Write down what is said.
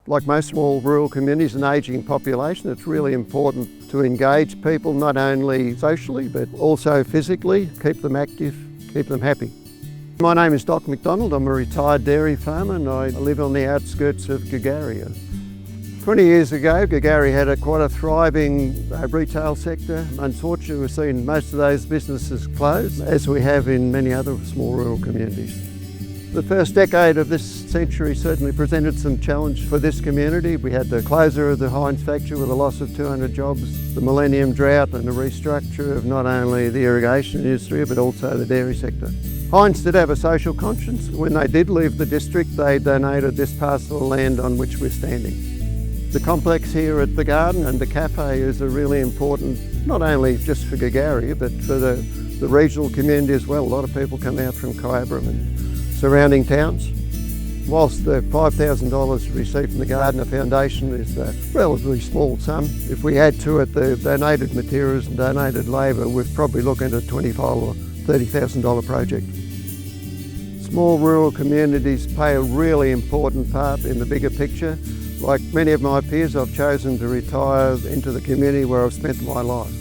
Like most small rural communities, an ageing population, it's really important to engage people not only socially but also physically, keep them active, keep them happy. My name is Doc McDonald. I'm a retired dairy farmer and I live on the outskirts of Girgarre. 20 years ago, Gargarro had quite a thriving retail sector. Unfortunately, we've seen most of those businesses close, as we have in many other small rural communities. The first decade of this century certainly presented some challenge for this community. We had the closure of the Heinz factory with a loss of 200 jobs, the millennium drought and the restructure of not only the irrigation industry but also the dairy sector. Heinz did have a social conscience. When they did leave the district, they donated this parcel of land on which we're standing. The complex here at the garden and the cafe is a really important, not only just for Girgarre, but for the regional community as well. A lot of people come out from Kyabram and surrounding towns. Whilst the $5,000 received from the Gardiner Foundation is a relatively small sum, if we add to it the donated materials and donated labour, we're probably looking at a $25,000 or $30,000 project. Small rural communities play a really important part in the bigger picture. Like many of my peers, I've chosen to retire into the community where I've spent my life.